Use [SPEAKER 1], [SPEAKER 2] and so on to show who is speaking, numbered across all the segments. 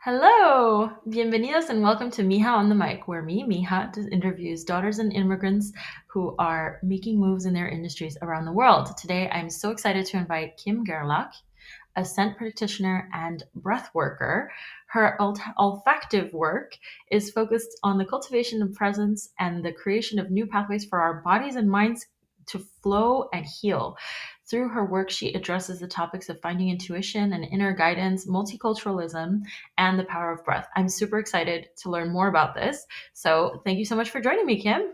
[SPEAKER 1] Hello, bienvenidos and welcome to Mija on the Mic, where Mija, interviews daughters and immigrants who are making moves in their industries around the world. Today, I'm so excited to invite Kim Gerlach, a scent practitioner and breath worker. Her olfactive work is focused on the cultivation of presence and the creation of new pathways for our bodies and minds to flow and heal. Through her work, she addresses the topics of finding intuition and inner guidance, multiculturalism, and the power of breath. I'm super excited to learn more about this. So, thank you so much for joining me, Kim.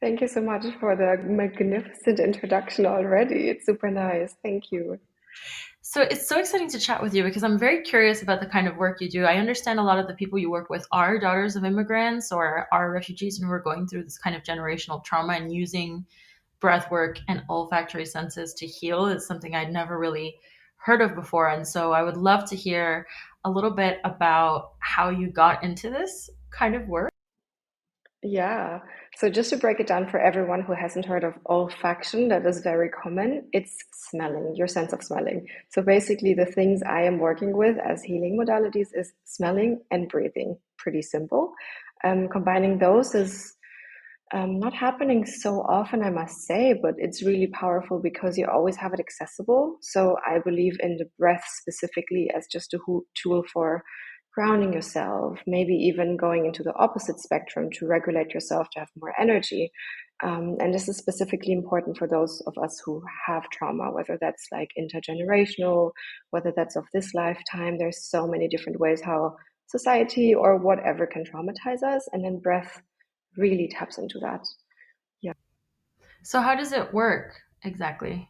[SPEAKER 2] Thank you so much for the magnificent introduction already. It's super nice. Thank you.
[SPEAKER 1] So, it's so exciting to chat with you because I'm very curious about the kind of work you do. I understand a lot of the people you work with are daughters of immigrants or are refugees and who are going through this kind of generational trauma, and using breath work and olfactory senses to heal is something I'd never really heard of before. And so I would love to hear a little bit about how you got into this kind of work.
[SPEAKER 2] Yeah. So just to break it down for everyone who hasn't heard of olfaction, that is very common. It's smelling, your sense of smelling. So basically the things I am working with as healing modalities is smelling and breathing. Pretty simple. Combining those is not happening so often, I must say, but it's really powerful because you always have it accessible. So I believe in the breath specifically as just a tool for grounding yourself, maybe even going into the opposite spectrum to regulate yourself to have more energy. And this is specifically important for those of us who have trauma, whether that's like intergenerational, whether that's of this lifetime. There's so many different ways how society or whatever can traumatize us. And then breath really taps into that. Yeah.
[SPEAKER 1] So, how does it work exactly?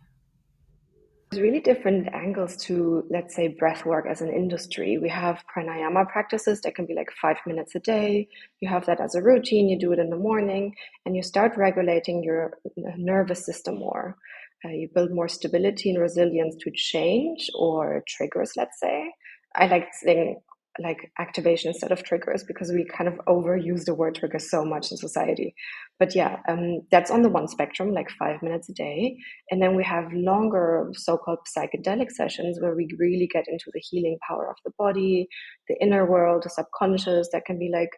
[SPEAKER 2] There's really different angles to, let's say, breath work as an industry. We have pranayama practices that can be like 5 minutes a day. You have that as a routine, you do it in the morning, and you start regulating your nervous system more. You build more stability and resilience to change or triggers, let's say. I like saying like activation instead of triggers because we kind of overuse the word trigger so much in society. But yeah, that's on the one spectrum, like 5 minutes a day. And then we have longer so-called psychedelic sessions where we really get into the healing power of the body, the inner world, the subconscious. That can be like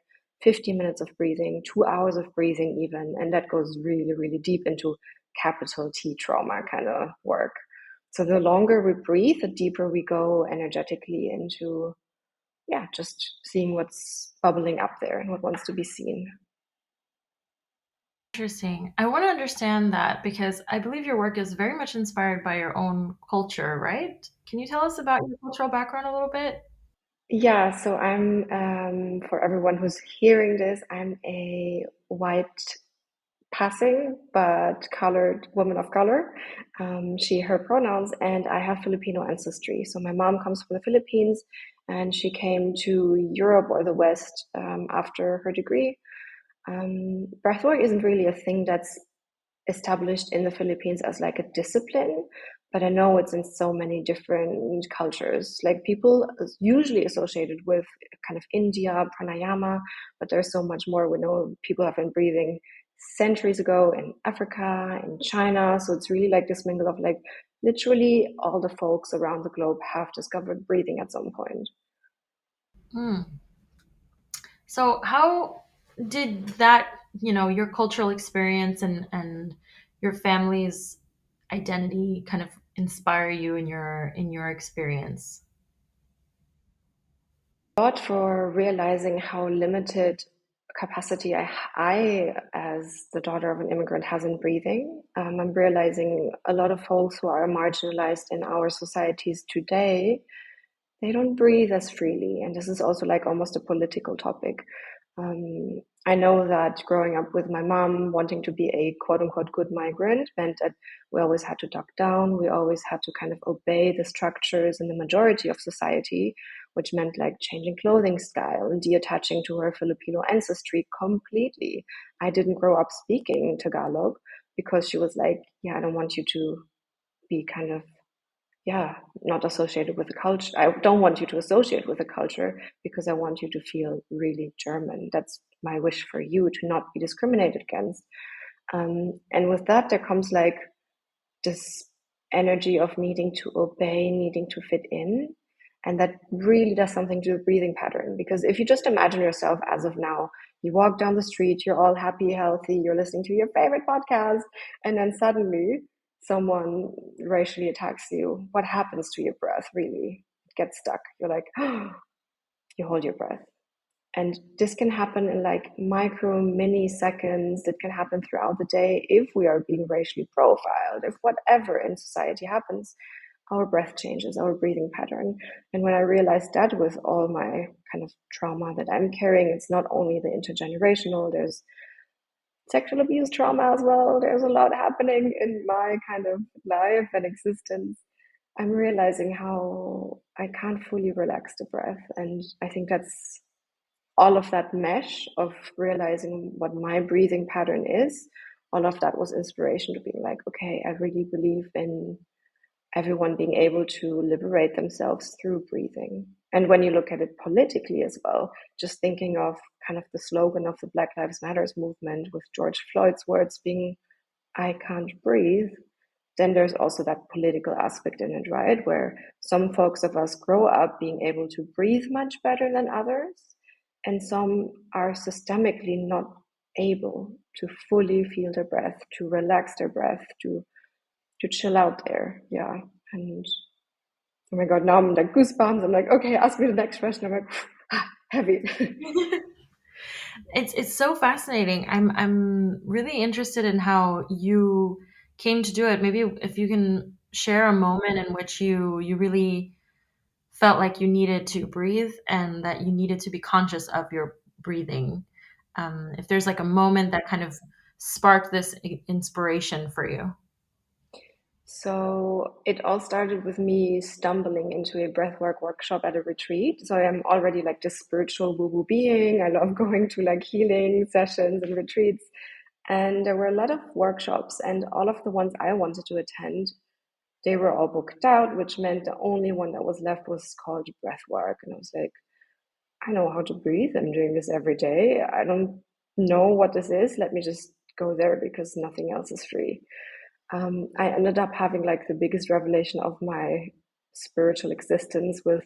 [SPEAKER 2] 50 minutes of breathing, 2 hours of breathing even. And that goes really, really deep into capital T trauma kind of work. So the longer we breathe, the deeper we go energetically into, yeah, just seeing what's bubbling up there and what wants to be seen.
[SPEAKER 1] Interesting. I want to understand that because I believe your work is very much inspired by your own culture, right? Can you tell us about your cultural background a little bit?
[SPEAKER 2] Yeah, so I'm, for everyone who's hearing this, I'm a white passing but colored woman of color. She, her pronouns, and I have Filipino ancestry. So my mom comes from the Philippines and she came to Europe or the West after her degree. Breathwork isn't really a thing that's established in the Philippines as like a discipline, but I know it's in so many different cultures. Like people usually associated with kind of India, pranayama, but there's so much more. We know people have been breathing centuries ago in Africa, in China. So it's really like this mingle of like literally all the folks around the globe have discovered breathing at some point.
[SPEAKER 1] Hmm. So, how did that, your cultural experience and your family's identity kind of inspire you in your experience?
[SPEAKER 2] Lot for realizing how limited capacity as the daughter of an immigrant, has in breathing. I'm realizing a lot of folks who are marginalized in our societies today, they don't breathe as freely. And this is also like almost a political topic. I know that growing up with my mom wanting to be a quote unquote good migrant meant that we always had to duck down. We always had to kind of obey the structures in the majority of society, which meant like changing clothing style and detaching to her Filipino ancestry completely. I didn't grow up speaking Tagalog because she was like, yeah, I don't want you to be kind of, yeah, not associated with the culture. I don't want you to associate with the culture because I want you to feel really German. That's my wish for you, to not be discriminated against. And with that, there comes like this energy of needing to obey, needing to fit in. And that really does something to the breathing pattern. Because if you just imagine yourself as of now, you walk down the street, you're all happy, healthy, you're listening to your favorite podcast, and then suddenly someone racially attacks you. What happens to your breath, really? It gets stuck. You're like, you hold your breath. And this can happen in like micro, mini seconds. It can happen throughout the day if we are being racially profiled, if whatever in society happens, our breath changes, our breathing pattern. And when I realized that with all my kind of trauma that I'm carrying, it's not only the intergenerational, there's sexual abuse trauma as well. There's a lot happening in my kind of life and existence. I'm realizing how I can't fully relax the breath. And I think that's all of that mesh of realizing what my breathing pattern is. All of that was inspiration to being like, okay, I really believe in everyone being able to liberate themselves through breathing. And when you look at it politically as well, just thinking of kind of the slogan of the Black Lives Matters movement with George Floyd's words being, I can't breathe, then there's also that political aspect in it, right? Where some folks of us grow up being able to breathe much better than others, and some are systemically not able to fully feel their breath, to relax their breath, to chill out there. Yeah. And oh my God, now I'm like goosebumps. I'm like, okay, ask me the next question. I'm like, heavy.
[SPEAKER 1] It's so fascinating. I'm really interested in how you came to do it. Maybe if you can share a moment in which you really felt like you needed to breathe and that you needed to be conscious of your breathing. If there's like a moment that kind of sparked this inspiration for you.
[SPEAKER 2] So it all started with me stumbling into a breathwork workshop at a retreat. So I'm already like this spiritual woo-woo being. I love going to like healing sessions and retreats. And there were a lot of workshops, and all of the ones I wanted to attend, they were all booked out, which meant the only one that was left was called breathwork. And I was like, I know how to breathe. I'm doing this every day. I don't know what this is. Let me just go there because nothing else is free. I ended up having like the biggest revelation of my spiritual existence with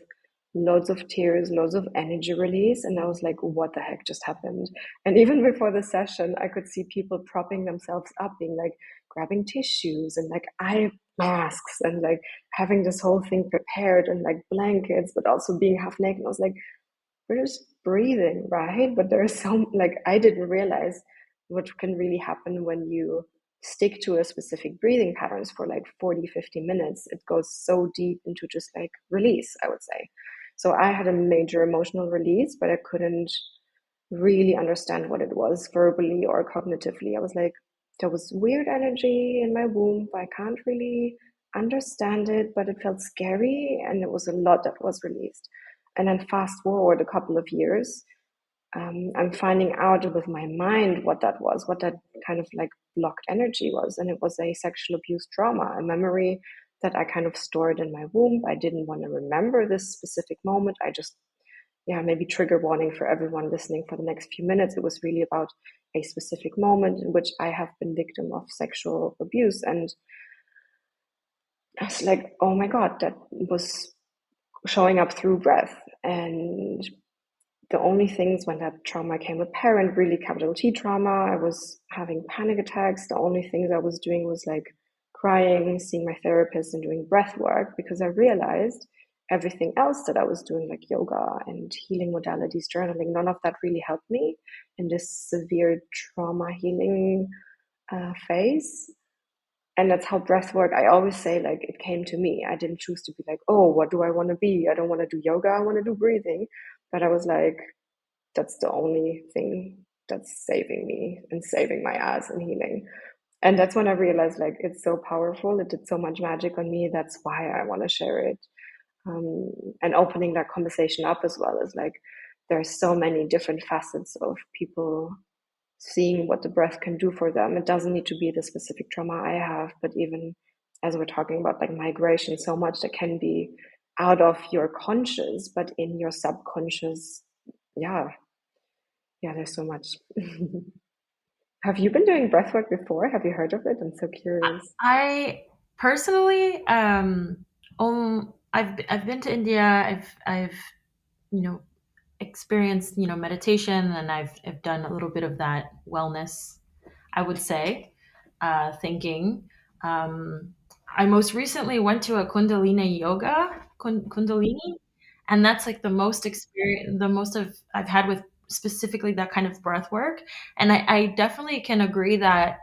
[SPEAKER 2] loads of tears, loads of energy release. And I was like, what the heck just happened? And even before the session, I could see people propping themselves up, being like grabbing tissues and like eye masks and like having this whole thing prepared and like blankets, but also being half naked. I was like, we're just breathing, right? But there's some, like, I didn't realize what can really happen when you stick to a specific breathing patterns for like 40, 50 minutes. It goes so deep into just like release, I would say. So I had a major emotional release, but I couldn't really understand what it was verbally or cognitively. I was like, there was weird energy in my womb, but I can't really understand it, but it felt scary and it was a lot that was released. And then fast forward a couple of years, I'm finding out with my mind what that was, what that kind of like blocked energy was. And it was a sexual abuse trauma, a memory that I kind of stored in my womb. I didn't want to remember this specific moment. I just, yeah, maybe trigger warning for everyone listening for the next few minutes. It was really about a specific moment in which I have been victim of sexual abuse. And I was like, oh my God, that was showing up through breath. And the only things when that trauma came apparent, really capital T trauma, I was having panic attacks. The only things I was doing was like crying, seeing my therapist, and doing breath work because I realized everything else that I was doing, like yoga and healing modalities, journaling, none of that really helped me in this severe trauma healing phase. And that's how breath work, I always say, like, it came to me. I didn't choose to be like, oh, what do I want to be? I don't want to do yoga, I want to do breathing. But I was like, that's the only thing that's saving me and saving my ass and healing. And that's when I realized like it's so powerful. It did so much magic on me. That's why I want to share it. And opening that conversation up as well is like there's so many different facets of people seeing what the breath can do for them. It doesn't need to be the specific trauma I have, but even as we're talking about like migration, so much that can be out of your conscious, but in your subconscious. Yeah, yeah, there's so much. Have you been doing breathwork before? Have you heard of it? I'm so curious.
[SPEAKER 1] I personally, I've been to India. I've you know experienced meditation, and I've done a little bit of that wellness, I would say, thinking. Um, I most recently went to a Kundalini yoga, Kundalini, and that's like the most experience, the most of I've had with specifically that kind of breath work. And I definitely can agree that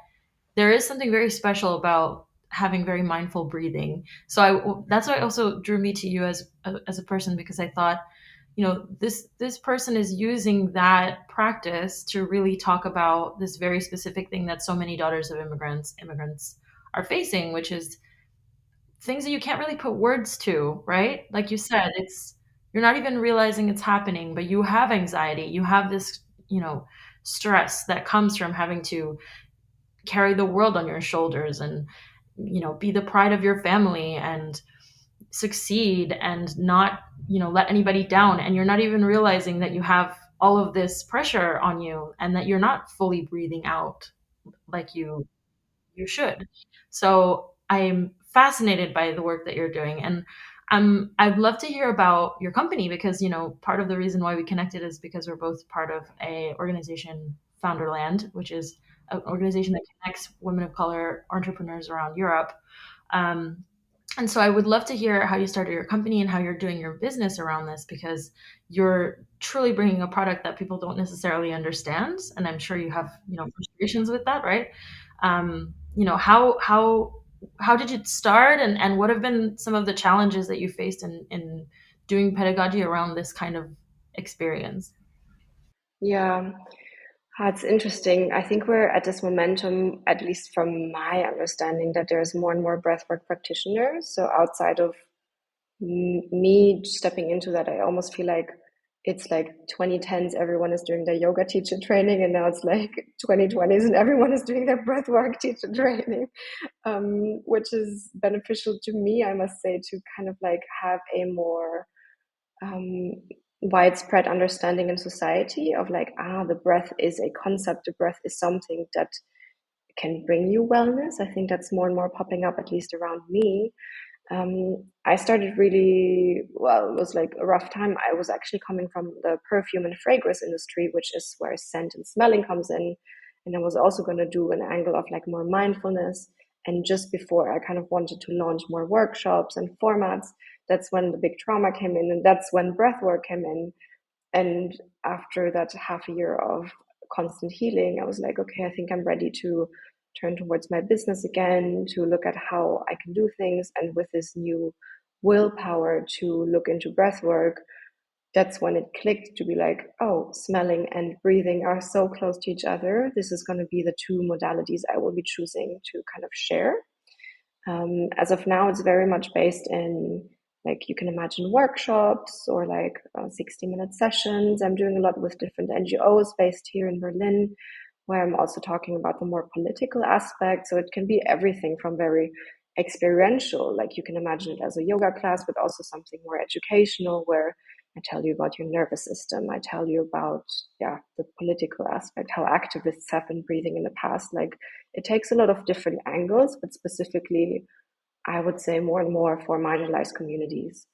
[SPEAKER 1] there is something very special about having very mindful breathing. So that's why also drew me to you as a person, because I thought, this person is using that practice to really talk about this very specific thing that so many daughters of immigrants are facing, which is things that you can't really put words to, right? Like you said, it's you're not even realizing it's happening, but you have anxiety, you have this, stress that comes from having to carry the world on your shoulders, and be the pride of your family, and succeed, and not let anybody down, and you're not even realizing that you have all of this pressure on you, and that you're not fully breathing out like you should. So I'm fascinated by the work that you're doing, and I'd love to hear about your company, because part of the reason why we connected is because we're both part of a organization, Founderland, which is an organization that connects women of color entrepreneurs around Europe. um, and so I would love to hear how you started your company and how you're doing your business around this, because you're truly bringing a product that people don't necessarily understand. And I'm sure you have, frustrations with that, right? How did it start, and what have been some of the challenges that you faced in doing pedagogy around this kind of experience?
[SPEAKER 2] Yeah, it's interesting. I think we're at this momentum, at least from my understanding, that there's more and more breathwork practitioners. So outside of me stepping into that, I almost feel like it's like 2010s, everyone is doing their yoga teacher training, and now it's like 2020s and everyone is doing their breathwork teacher training, which is beneficial to me, I must say, to kind of like have a more um, widespread understanding in society of like, the breath is a concept, the breath is something that can bring you wellness. I think that's more and more popping up, at least around me. I started really well, it was like a rough time. I was actually coming from the perfume and fragrance industry, which is where scent and smelling comes in. And I was also going to do an angle of like more mindfulness. And just before I kind of wanted to launch more workshops and formats, that's when the big trauma came in. And that's when breathwork came in. And after that half a year of constant healing, I was like, okay, I think I'm ready to turn towards my business again, to look at how I can do things. And with this new willpower to look into breath work, that's when it clicked to be like, oh, smelling and breathing are so close to each other. This is going to be the two modalities I will be choosing to kind of share. As of now, it's very much based in, like, you can imagine workshops or like 60-minute sessions. I'm doing a lot with different NGOs based here in Berlin, where I'm also talking about the more political aspect. So it can be everything from very experiential, like you can imagine it as a yoga class, but also something more educational, where I tell you about your nervous system. I tell you about, yeah, the political aspect, how activists have been breathing in the past. Like, it takes a lot of different angles, but specifically, I would say more and more for marginalized communities.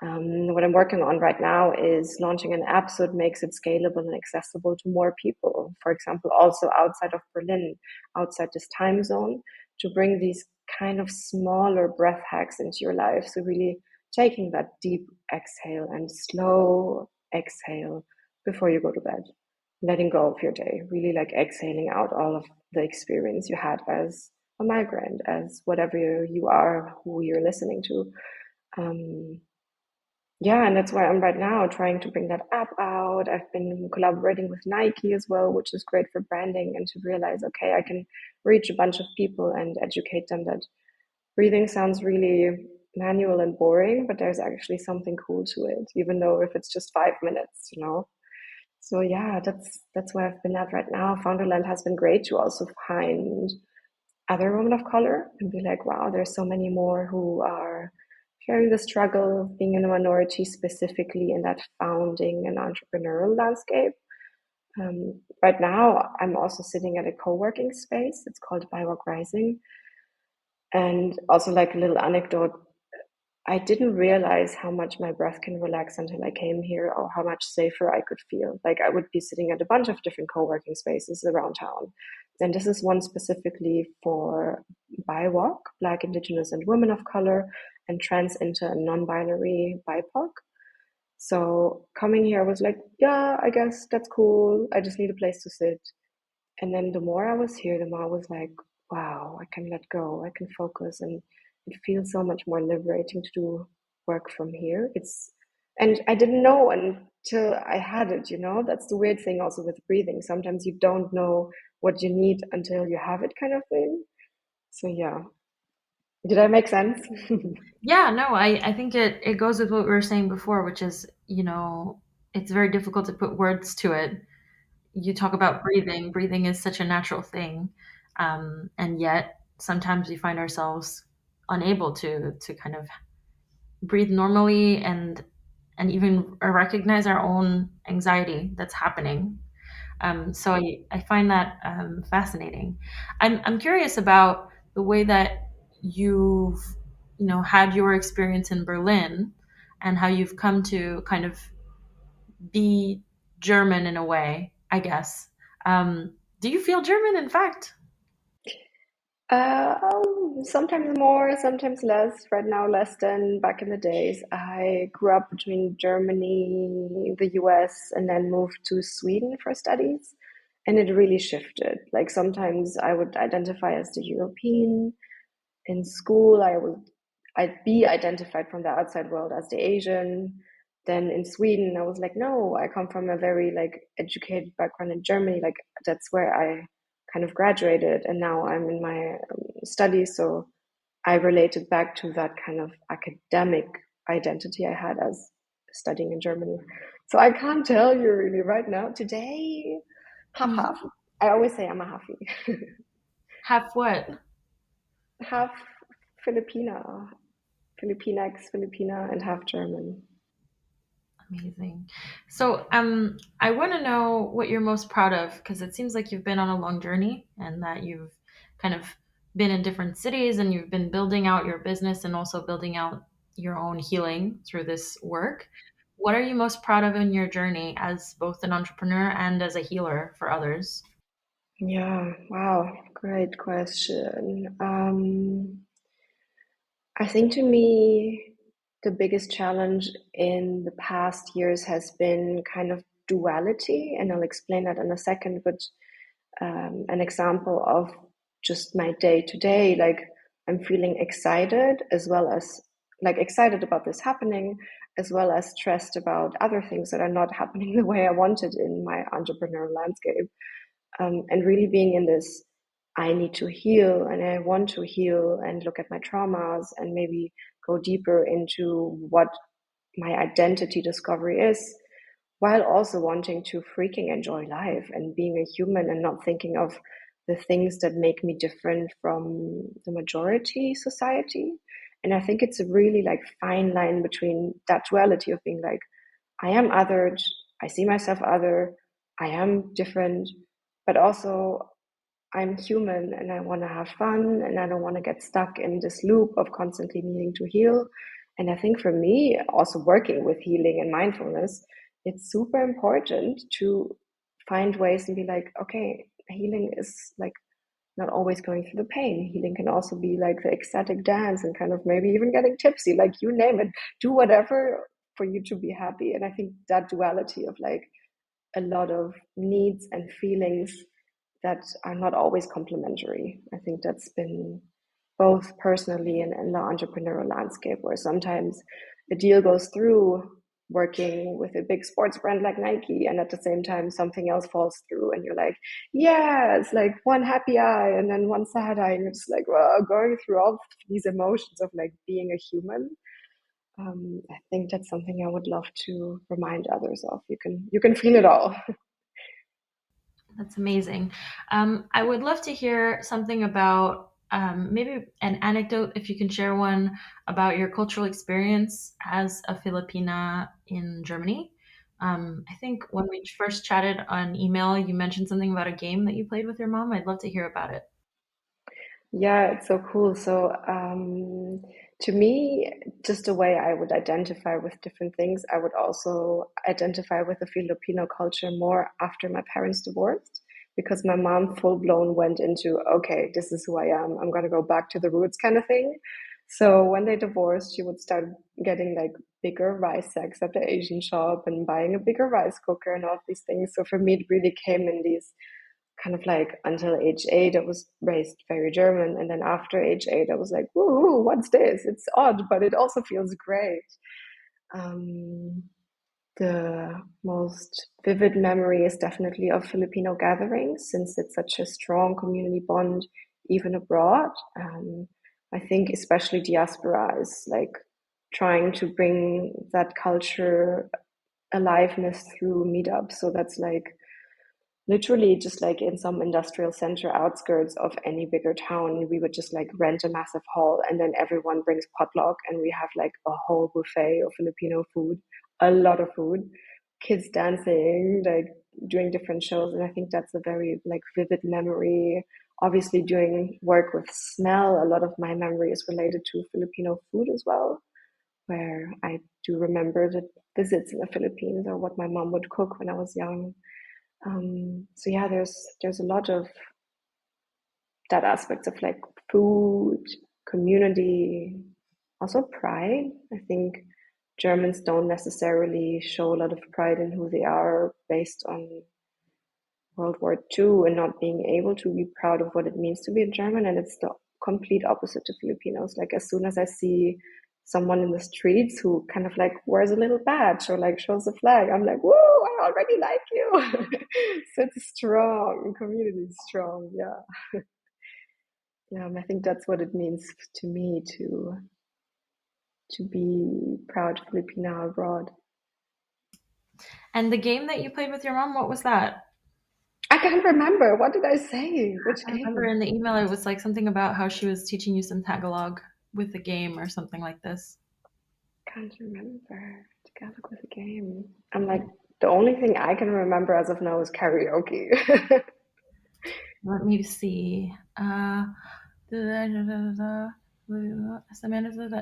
[SPEAKER 2] What I'm working on right now is launching an app so it makes it scalable and accessible to more people. For example, also outside of Berlin, outside this time zone, to bring these kind of smaller breath hacks into your life. So, really taking that deep exhale and slow exhale before you go to bed, letting go of your day, really like exhaling out all of the experience you had as a migrant, as whatever you are, who you're listening to. Um, yeah, and that's where I'm right now, trying to bring that app out. I've been collaborating with Nike as well, which is great for branding, and to realize, okay, I can reach a bunch of people and educate them that breathing sounds really manual and boring, but there's actually something cool to it, even though if it's just 5 minutes. So yeah, that's where I've been at right now. Founderland has been great to also find other women of color and be like, wow, there's so many more who are sharing the struggle of being in a minority, specifically in that founding and entrepreneurial landscape. Right now, I'm also sitting at a co-working space. It's called Bywalk Rising. And also, like a little anecdote, I didn't realize how much my breath can relax until I came here, or how much safer I could feel. Like I would be sitting at a bunch of different co-working spaces around town. And this is one specifically for BIWOC, Black, Indigenous, and Women of Color, and trans, inter, and non-binary BIPOC. So coming here, I was like, yeah, I guess that's cool. I just need a place to sit. And then the more I was here, the more I was like, wow, I can let go, I can focus, and it feels so much more liberating to do work from here. And I didn't know until I had it, you know? That's the weird thing also with breathing. Sometimes you don't know what you need until you have it, kind of thing. So, yeah. Did I make sense?
[SPEAKER 1] Yeah, no, I think it goes with what we were saying before, which is, it's very difficult to put words to it. You talk about breathing. Breathing is such a natural thing, and yet sometimes we find ourselves unable to kind of breathe normally and even recognize our own anxiety that's happening. So I find that fascinating. I'm curious about the way that you've had your experience in Berlin and how you've come to kind of be German in a way, I guess. Do you feel German, in fact?
[SPEAKER 2] Sometimes more, sometimes less. Right now, less than back in the days. I grew up between Germany, the US, and then moved to Sweden for studies. And it really shifted. Like sometimes I would identify as the European. In school, I'd be identified from the outside world as the Asian. Then in Sweden, I was like, no, I come from a very like educated background in Germany. Like that's where I kind of graduated, and now I'm in my studies. So I related back to that kind of academic identity I had as studying in Germany. So I can't tell you really right now. Today, half half.
[SPEAKER 1] Mhm.
[SPEAKER 2] I always say I'm a halfie.
[SPEAKER 1] Have what?
[SPEAKER 2] Half Filipina, Filipinx, Filipina, and half German.
[SPEAKER 1] Amazing. So, I want to know what you're most proud of because it seems like you've been on a long journey and that you've kind of been in different cities and you've been building out your business and also building out your own healing through this work. What are you most proud of in your journey as both an entrepreneur and as a healer for others?
[SPEAKER 2] Yeah, wow, great question. I think to me, the biggest challenge in the past years has been kind of duality, and I'll explain that in a second. But an example of just my day to day, like I'm feeling excited as well as like excited about this happening, as well as stressed about other things that are not happening the way I wanted in my entrepreneurial landscape. And really being in this, I need to heal and I want to heal and look at my traumas and maybe go deeper into what my identity discovery is, while also wanting to freaking enjoy life and being a human and not thinking of the things that make me different from the majority society. And I think it's a really like fine line between that duality of being like, I am othered, I see myself other, I am different, but also I'm human and I want to have fun and I don't want to get stuck in this loop of constantly needing to heal. And I think for me, also working with healing and mindfulness, it's super important to find ways and be like, okay, healing is like not always going through the pain. Healing can also be like the ecstatic dance and kind of maybe even getting tipsy, like you name it. Do whatever for you to be happy. And I think that duality of like a lot of needs and feelings that are not always complementary. I think that's been both personally and in the entrepreneurial landscape, where sometimes a deal goes through working with a big sports brand like Nike, and at the same time, something else falls through, and you're like, yeah, it's like one happy eye and then one sad eye, and you're just like, well, going through all these emotions of like being a human. I think that's something I would love to remind others of. You can feel it all.
[SPEAKER 1] That's amazing. I would love to hear something about maybe an anecdote, if you can share one, about your cultural experience as a Filipina in Germany. I think when we first chatted on email, you mentioned something about a game that you played with your mom. I'd love to hear about it.
[SPEAKER 2] Yeah, it's so cool. So, To me, just the way I would identify with different things, I would also identify with the Filipino culture more after my parents divorced, because my mom full blown went into, okay, this is who I am. I'm going to go back to the roots kind of thing. So when they divorced, she would start getting like bigger rice sacks at the Asian shop and buying a bigger rice cooker and all of these things. So for me, it really came in these kind of like until age 8, I was raised very German. And then after age 8, I was like, woohoo, what's this? It's odd, but it also feels great. Um, the most vivid memory is definitely of Filipino gatherings, since it's such a strong community bond, even abroad. I think especially diaspora is like trying to bring that culture aliveness through meetups. So that's like literally just like in some industrial center outskirts of any bigger town, we would just like rent a massive hall and then everyone brings potluck and we have like a whole buffet of Filipino food, a lot of food, kids dancing, like doing different shows. And I think that's a very like vivid memory. Obviously, doing work with smell, a lot of my memory is related to Filipino food as well, where I do remember the visits in the Philippines or what my mom would cook when I was young. So yeah, there's a lot of that aspect of like food, community, also pride. I think Germans don't necessarily show a lot of pride in who they are based on World War II and not being able to be proud of what it means to be a German. And it's the complete opposite to Filipinos. Like as soon as I see someone in the streets who kind of like wears a little badge or like shows a flag, I'm like, whoa, I already like you. So it's strong, community is strong. Yeah. Yeah. I think that's what it means to me to be proud Filipina abroad.
[SPEAKER 1] And the game that you played with your mom, what was that?
[SPEAKER 2] I can't remember. What did I say? Which
[SPEAKER 1] I remember
[SPEAKER 2] game?
[SPEAKER 1] in the email it was like something about how she was teaching you some Tagalog with the game or something like this.
[SPEAKER 2] Can't remember. Together with a game. I'm like, the only thing I can remember as of now is karaoke.
[SPEAKER 1] Let me see.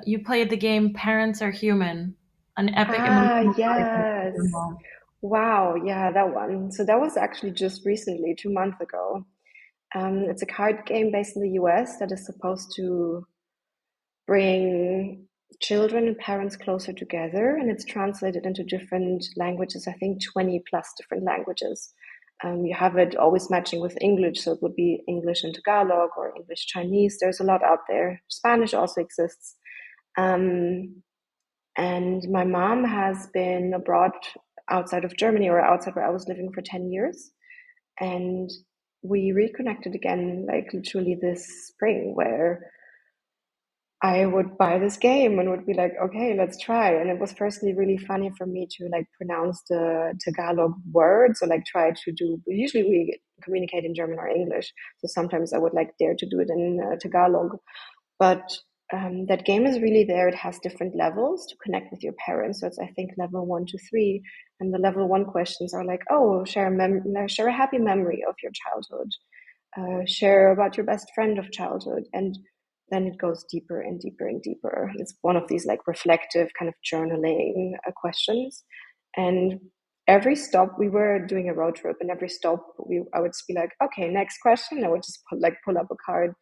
[SPEAKER 1] You played the game Parents Are Human, an epic
[SPEAKER 2] Ah,
[SPEAKER 1] emotional story with your
[SPEAKER 2] yes.
[SPEAKER 1] mom.
[SPEAKER 2] Wow, yeah, that one. So that was actually just recently, 2 months ago. It's a card game based in the US that is supposed to bring children and parents closer together, and it's translated into different languages, I think 20 plus different languages. You have it always matching with English, so it would be English and Tagalog or English Chinese. There's a lot out there. Spanish also exists. Um, and my mom has been abroad outside of Germany or outside where I was living for 10 years. And we reconnected again, like literally this spring, where I would buy this game and would be like, okay, let's try. And it was firstly really funny for me to like pronounce the Tagalog words or like try to do. Usually we communicate in German or English, so sometimes I would like dare to do it in Tagalog. But that game is really there. It has different levels to connect with your parents. So it's I think level 1 to 3, and the level 1 questions are like, oh, share a happy memory of your childhood, share about your best friend of childhood, and then it goes deeper and deeper and deeper. It's one of these like reflective kind of journaling questions. And every stop, we were doing a road trip, and every stop I would just be like, okay, next question. I would just pull up a card,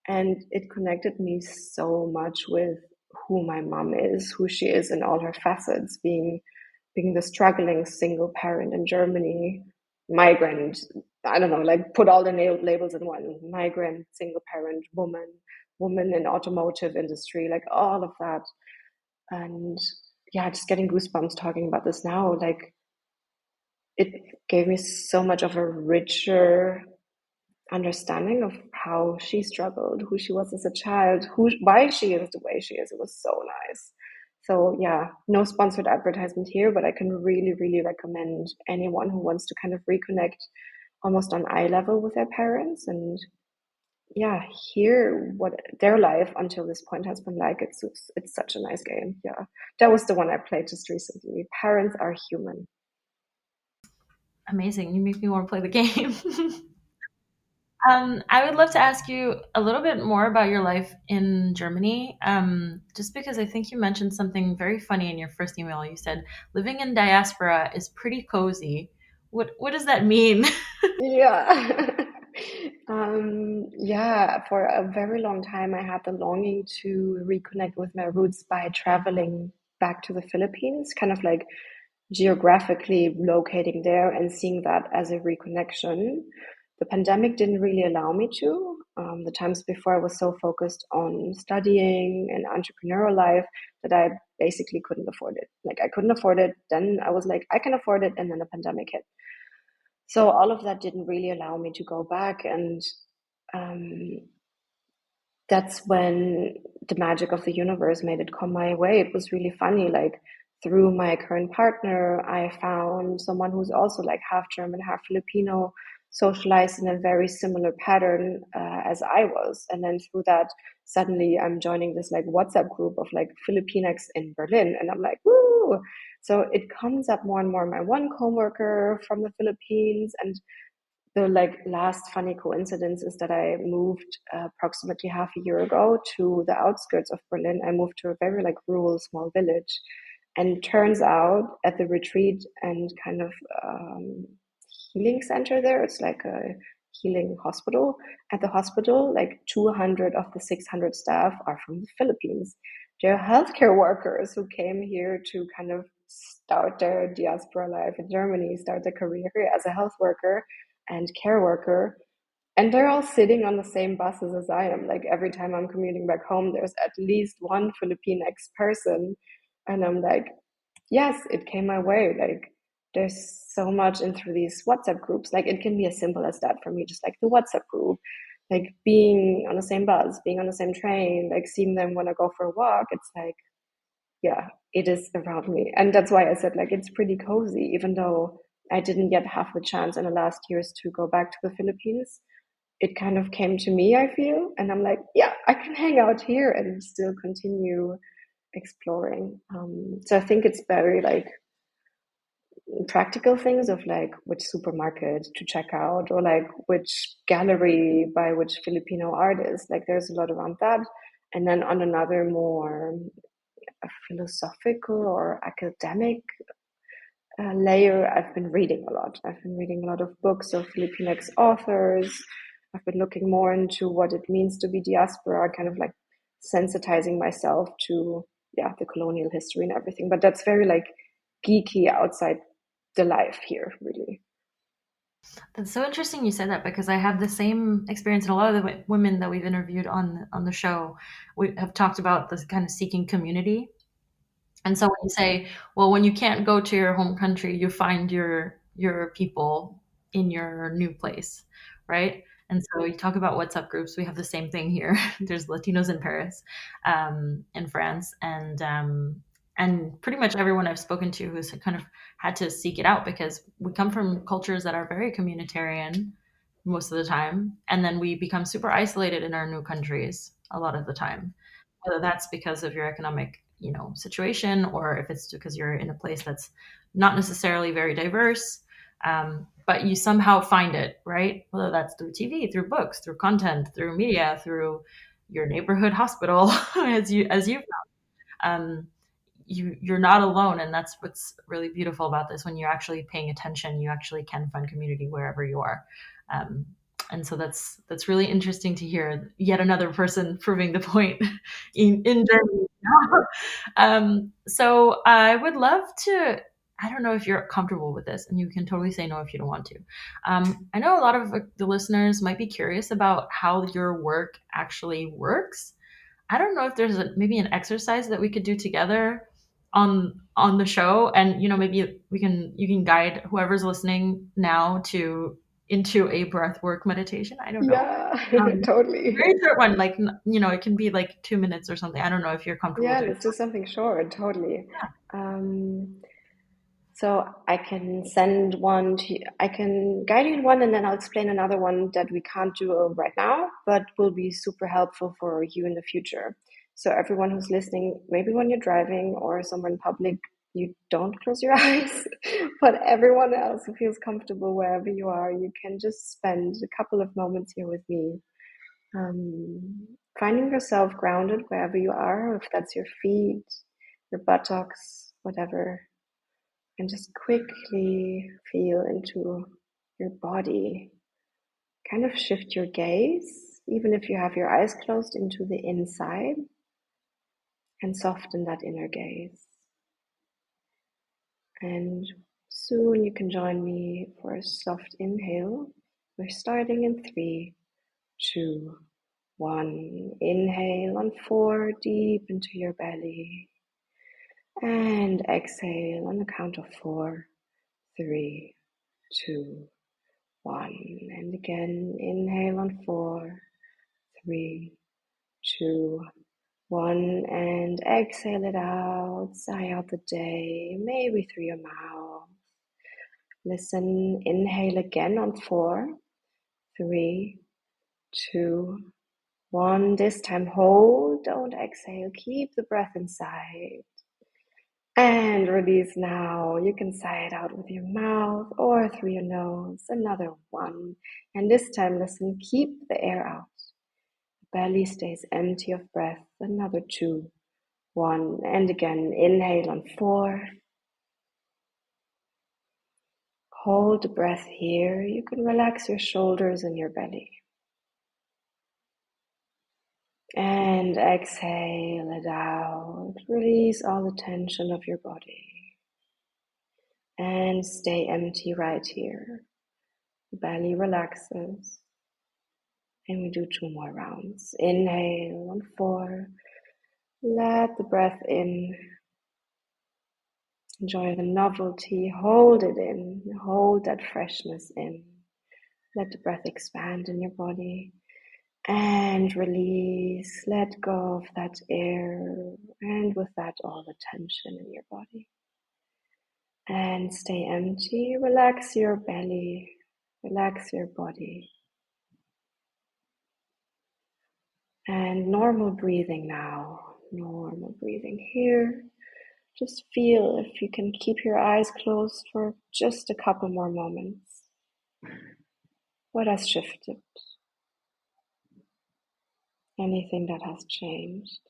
[SPEAKER 2] and it connected me so much with who my mom is, who she is in all her facets, being the struggling single parent in Germany, migrant, I don't know, like put all the labels in one, migrant, single parent, woman in automotive industry, like all of that. And yeah, just getting goosebumps talking about this now. Like it gave me so much of a richer understanding of how she struggled, who she was as a child, why she is the way she is. It was so nice. So yeah, no sponsored advertisement here, but I can really, really recommend anyone who wants to kind of reconnect almost on eye level with their parents and yeah, hear what their life until this point has been like. It's such a nice game. Yeah, that was the one I played just recently. Parents Are Human.
[SPEAKER 1] Amazing. You make me want to play the game. I would love to ask you a little bit more about your life in Germany, just because I think you mentioned something very funny in your first email. You said living in diaspora is pretty cozy. What does that mean?
[SPEAKER 2] Yeah. Yeah, for a very long time, I had the longing to reconnect with my roots by traveling back to the Philippines, kind of like geographically locating there and seeing that as a reconnection. The pandemic didn't really allow me to. The times before, I was so focused on studying and entrepreneurial life that I basically couldn't afford it. Like, I couldn't afford it. Then I was like, I can afford it. And then the pandemic hit. So all of that didn't really allow me to go back. And um, that's when the magic of the universe made it come my way. It was really funny. Like, through my current partner, I found someone who's also like half German, half Filipino, socialized in a very similar pattern as I was. And then through that, suddenly I'm joining this like WhatsApp group of like Filipinx in Berlin. And I'm like, woo! So it comes up more and more. My one coworker from the Philippines, and the like last funny coincidence is that I moved approximately half a year ago to the outskirts of Berlin. I moved to a very like rural small village, and turns out at the retreat and kind of healing center there, it's like a healing hospital. At the hospital, like 200 of the 600 staff are from the Philippines. They're healthcare workers who came here to kind of start their diaspora life in Germany, start their career here as a health worker and care worker. And they're all sitting on the same buses as I am. Like, every time I'm commuting back home, there's at least one Filipinx person. And I'm like, yes, it came my way. Like, there's so much in through these WhatsApp groups. Like, it can be as simple as that for me, just like the WhatsApp group, like being on the same bus, being on the same train, like seeing them when I go for a walk. It's like, yeah, it is around me. And that's why I said, like, it's pretty cozy, even though I didn't yet have the chance in the last years to go back to the Philippines. It kind of came to me, I feel. And I'm like, yeah, I can hang out here and still continue exploring. So I think it's very like practical things of like which supermarket to check out, or like which gallery by which Filipino artist. Like, there's a lot around that. And then on another more philosophical or academic layer, I've been reading a lot. I've been reading a lot of books of Filipinx authors. I've been looking more into what it means to be diaspora, kind of like sensitizing myself to, yeah, the colonial history and everything. But that's very like geeky outside the life here, really.
[SPEAKER 1] That's so interesting you said that because I have the same experience, and a lot of the women that we've interviewed on the show, we have talked about this kind of seeking community. And so when you say, well, when you can't go to your home country, you find your people in your new place, right? And so you talk about WhatsApp groups. We have the same thing here. There's Latinos in Paris, in France, and pretty much everyone I've spoken to who's kind of had to seek it out because we come from cultures that are very communitarian most of the time, and then we become super isolated in our new countries a lot of the time, whether that's because of your economic, situation, or if it's because you're in a place that's not necessarily very diverse, but you somehow find it, right? Whether that's through TV, through books, through content, through media, through your neighborhood hospital, as you um, you're not alone, and that's what's really beautiful about this. When you're actually paying attention, you actually can find community wherever you are. um, and so that's really interesting to hear yet another person proving the point in Germany. So I would love to. I don't know if you're comfortable with this, and you can totally say no if you don't want to. I know a lot of the listeners might be curious about how your work actually works. I don't know if there's maybe an exercise that we could do together on the show, and maybe you can guide whoever's listening now to into a breath work meditation. I don't know.
[SPEAKER 2] Yeah,
[SPEAKER 1] Um,
[SPEAKER 2] totally.
[SPEAKER 1] Very short one, like it can be like 2 minutes or something. I don't know if you're comfortable
[SPEAKER 2] Yeah,
[SPEAKER 1] doing.
[SPEAKER 2] let's do something short, totally. Um, So I can send one to, I can guide you in one, and then I'll explain another one that we can't do right now, but will be super helpful for you in the future. So everyone who's listening, maybe when you're driving or somewhere in public, you don't close your eyes, But everyone else who feels comfortable wherever you are, you can just spend a couple of moments here with me, finding yourself grounded wherever you are, if that's your feet, your buttocks, whatever, and just quickly feel into your body. Kind of shift your gaze, even if you have your eyes closed, into the inside, and soften that inner gaze. And soon you can join me for a soft inhale. We're starting in 3, 2, 1. Inhale on 4, deep into your belly. And exhale on the count of 4, 3, 2, 1. And again, inhale on 4, 3, 2, 1. And exhale it out. Sigh out the day, maybe through your mouth. Listen, inhale again on 4, 3, 2, 1. This time hold, don't exhale. Keep the breath inside. And release now. You can sigh it out with your mouth or through your nose. Another 1. And this time, listen, keep the air out. The belly stays empty of breath. Another 2, 1. And again, inhale on 4. Hold the breath here. You can relax your shoulders and your belly. And exhale it out. Release all the tension of your body. And stay empty right here. The belly relaxes. And we do 2 more rounds. Inhale on 4. Let the breath in. Enjoy the novelty. Hold it in. Hold that freshness in. Let the breath expand in your body. And release. Let go of that air. And with that, all the tension in your body. And stay empty. Relax your belly. Relax your body. And normal breathing now. Normal breathing here. Just feel if you can keep your eyes closed for just a couple more moments. What has shifted? Anything that has changed?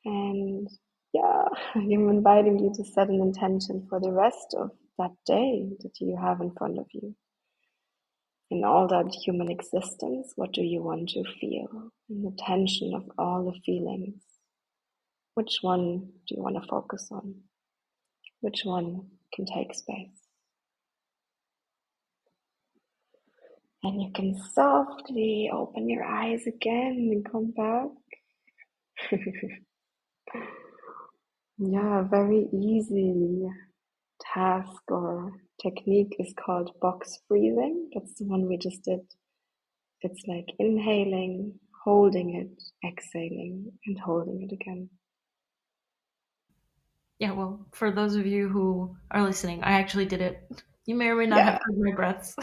[SPEAKER 2] And yeah, I'm inviting you to set an intention for the rest of that day that you have in front of you. In all that human existence, what do you want to feel? In the tension of all the feelings, which one do you want to focus on? Which one can take space? And you can softly open your eyes again and come back. Yeah, a very easy task or technique is called box breathing. That's the one we just did. It's like inhaling, holding it, exhaling, and holding it again.
[SPEAKER 1] Yeah, well, for those of you who are listening, I actually did it. You may or may not have
[SPEAKER 2] Yeah.
[SPEAKER 1] heard my breaths.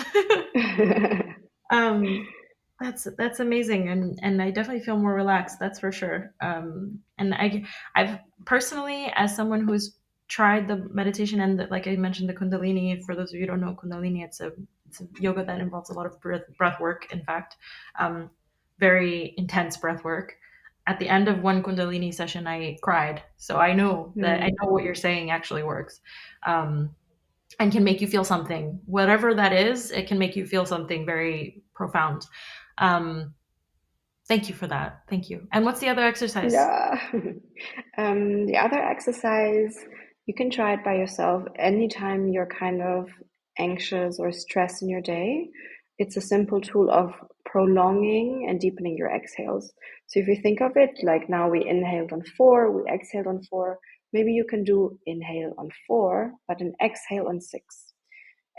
[SPEAKER 1] um, that's amazing, and I definitely feel more relaxed. That's for sure. And I've personally, as someone who's tried the meditation and like I mentioned, the Kundalini. For those of you who don't know Kundalini, it's a yoga that involves a lot of breath work. In fact, um, very intense breath work. At the end of one Kundalini session, I cried. So I
[SPEAKER 2] Mm.
[SPEAKER 1] know what you're saying actually works. Um, and can make you feel something. Whatever that is, it can make you feel something very profound. Um, Thank you for that. Thank you. And what's the other exercise?
[SPEAKER 2] Yeah. The other exercise, you can try it by yourself anytime you're kind of anxious or stressed in your day. It's a simple tool of prolonging and deepening your exhales. So if you think of it, like now we inhaled on 4, we exhaled on 4, maybe you can do inhale on 4, but an exhale on 6.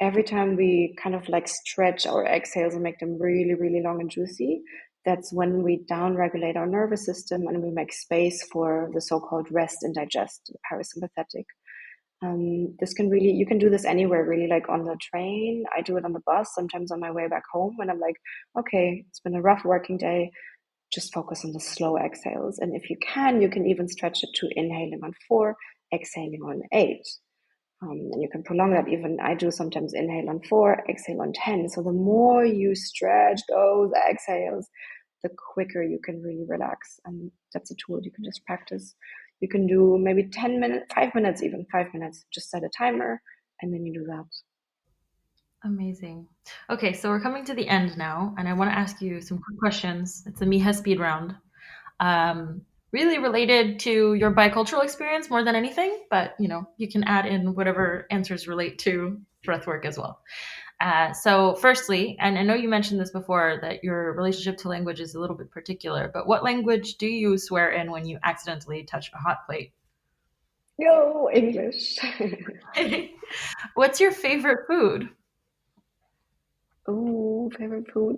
[SPEAKER 2] Every time we kind of like stretch our exhales and make them really, really long and juicy, that's when we down regulate our nervous system and we make space for the so-called rest and digest, the parasympathetic. This can really, you can do this anywhere, really, like on the train. I do it on the bus, sometimes on my way back home when I'm like, okay, it's been a rough working day. Just focus on the slow exhales. And if you can even stretch it to inhaling on 4, exhaling on 8. And you can prolong that even. I do sometimes inhale on 4, exhale on 10. So the more you stretch those exhales, the quicker you can really relax. And that's a tool you can just practice. You can do maybe 10 minutes, 5 minutes, even 5 minutes. Just set a timer and then you do that.
[SPEAKER 1] Amazing. Okay, so we're coming to the end now, and I want to ask you some quick questions. It's a Mija speed round. Really related to your bicultural experience more than anything, but you can add in whatever answers relate to breathwork as well. So, firstly, and I know you mentioned this before, that your relationship to language is a little bit particular, but what language do you swear in when you accidentally touch a hot plate?
[SPEAKER 2] Yo, English.
[SPEAKER 1] What's your favorite food?
[SPEAKER 2] Ooh, favorite food.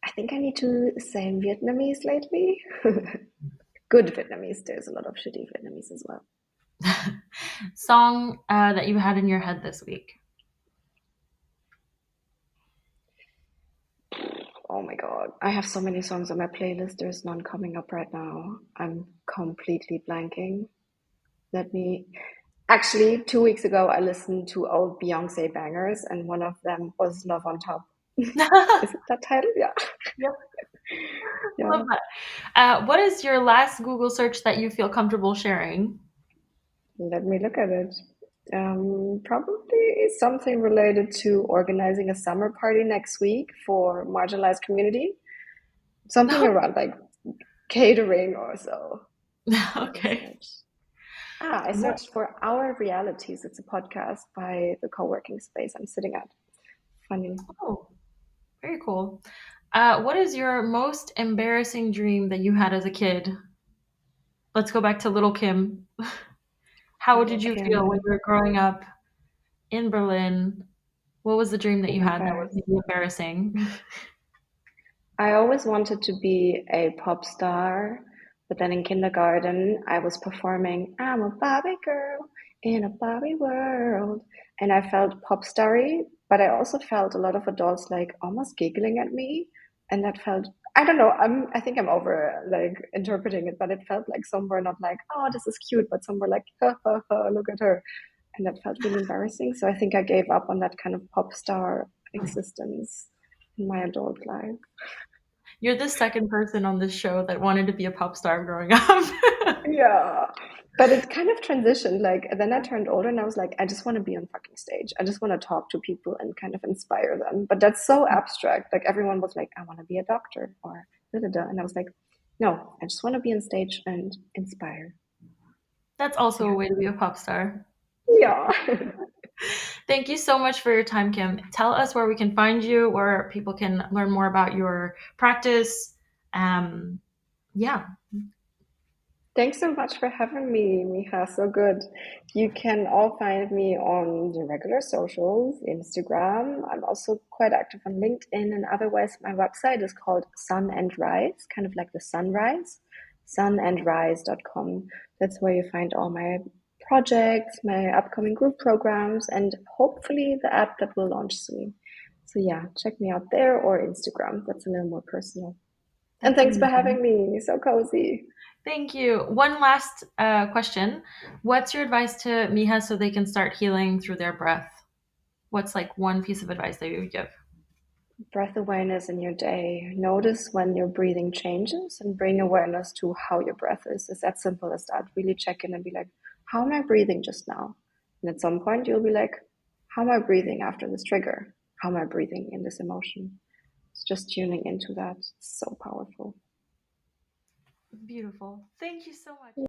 [SPEAKER 2] I think I need to say Vietnamese lately. Good Vietnamese. There's a lot of shitty Vietnamese as well.
[SPEAKER 1] Song that you had in your head this week?
[SPEAKER 2] Oh my God. I have so many songs on my playlist. There's none coming up right now. I'm completely blanking. Let me. Actually, 2 weeks ago, I listened to old Beyonce bangers, and one of them was Love on Top. Is it that title? Yeah.
[SPEAKER 1] Yep, love
[SPEAKER 2] Yeah.
[SPEAKER 1] that. What is your last Google search that you feel comfortable sharing?
[SPEAKER 2] Let me look at it. Probably something related to organizing a summer party next week for marginalized community. Something around like catering or so. Let me
[SPEAKER 1] Okay.
[SPEAKER 2] search. I searched for Our Realities. It's a podcast by the co-working space I'm sitting at. Funny.
[SPEAKER 1] Oh, very cool. What is your most embarrassing dream that you had as a kid? Let's go back to little Kim. How
[SPEAKER 2] Little
[SPEAKER 1] did you feel when
[SPEAKER 2] Kim.
[SPEAKER 1] you were growing up in Berlin? What was the dream that you had that was
[SPEAKER 2] Embarrassed.
[SPEAKER 1] maybe embarrassing?
[SPEAKER 2] I always wanted to be a pop star, but then in kindergarten, I was performing, I'm a Barbie girl in a Barbie world. And I felt pop starry, but I also felt a lot of adults like almost giggling at me. And that felt, I don't know, I think I'm over like interpreting it, but it felt like some were not like, oh, this is cute, but some were like, ha ha ha, look at her. And that felt really embarrassing. So I think I gave up on that kind of pop star existence in my adult life.
[SPEAKER 1] You're the second person on this show that wanted to be a pop star growing up.
[SPEAKER 2] Yeah. But it kind of transitioned. Like, then I turned older and I was like, I just want to be on fucking stage. I just want to talk to people and kind of inspire them. But that's so abstract. Like, everyone was like, I want to be a doctor or da da da. And I was like, no, I just want to be on stage and inspire.
[SPEAKER 1] That's also a
[SPEAKER 2] Yeah.
[SPEAKER 1] way to be a pop star.
[SPEAKER 2] Yeah.
[SPEAKER 1] Thank you so much for your time, Kim. Tell us where we can find you, where people can learn more about your practice. Um, yeah.
[SPEAKER 2] Thanks so much for having me, Mija. So good. You can all find me on the regular socials, Instagram. I'm also quite active on LinkedIn, and otherwise, my website is called Sun and Rise, kind of like the sunrise, sunandrise.com. That's where you find all my projects, my upcoming group programs, and hopefully the app that will launch soon. So, yeah, check me out there or Instagram. That's a little more personal. And
[SPEAKER 1] That's
[SPEAKER 2] thanks for
[SPEAKER 1] amazing.
[SPEAKER 2] having me. So cozy.
[SPEAKER 1] Thank you. One last question. What's your advice to Mija so they can start healing through their breath? What's like one piece of advice that you would give?
[SPEAKER 2] Breath awareness in your day. Notice when your breathing changes and bring awareness to how your breath is. It's that simple as that. Really check in and be like, how am I breathing just now? And at some point, you'll be like, how am I breathing after this trigger? How am I breathing in this emotion? It's just tuning into that. It's so powerful.
[SPEAKER 1] Beautiful. Thank you so much.